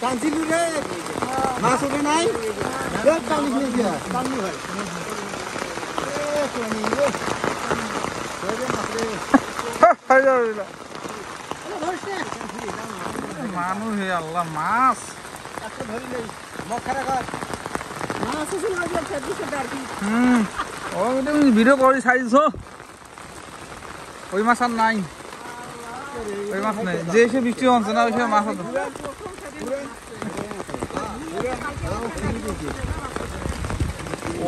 টানছিলু রে মাছ ওঠে নাই টানিস নে দিয়া টানলু ভাই মানুষ হে আল্লাহ মাছ ভিডিও করে ছাড়িছ ওই মাছ আর নাই ওই মাছ নেই যে সে বৃষ্টি হচ্ছে না ওই সে মাছ হতো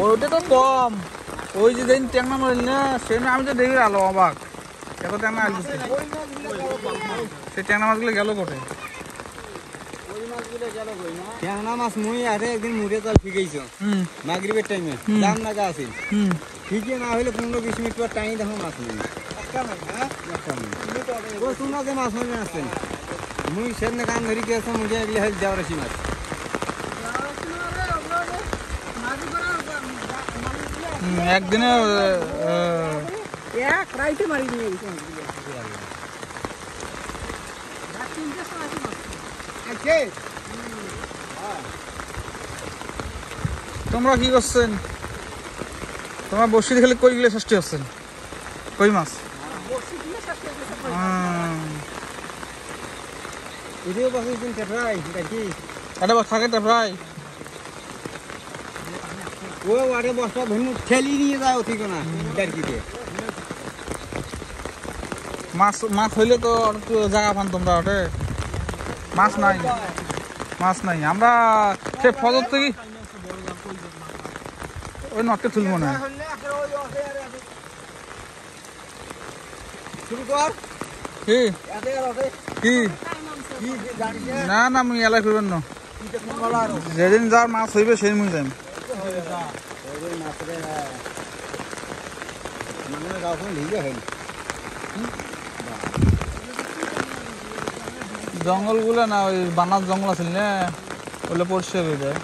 ওইটা তো কম ওই যে দিন ট্যাংনা মারিল না সেদিন আমি তো দেখে আলো অবাক এত ট্যাংনা আলু সেই ট্যাংনা মাছগুলো গেল কোটে ট্যাংনা মাছ মুই আরে একদিন মুড়ে চাল ফিকেইছ মাগরিবের টাইমে দাম লাগা আছে ফিকে না হইলে 15-20 মিনিট পর টাইম দেখো মাছ নেই তোমরা যে মাছ মারবেন আসছেন মুই সেদিন কান ধরি গেছে মুঝে এগুলি হয়ে যাওয়ার আসি মাছ একদিনে এক রাইতে মারি নিয়ে গেছে তোমরা কি করছেন তোমরা বসি খেলে কই গেলে ষষ্ঠী হচ্ছেন কই মাছ এদিকে বসেছেন টেপরাই নাকি এটা থাকে তো প্রায় ও আরে বস্তা ধনু ঠেলি নিয়ে যায় ঠিক না ডারকিতে মাছ মাছ হইলে তো একটু জায়গা পান তোমরা ওঠে মাছ নাই মাছ নাই আমরা সে ফজর থেকে ওই নটকে তুলবো না শুরু কর কি এতে আর ওঠে কি কি জানি না না আমি এলাই করবেন না যেদিন যার মাছ হইবে সেই মুই যাই জঙ্গল গুলো না ওই বানার জঙ্গল আছে না ওগুলো পরিষ্কার হয়ে যায়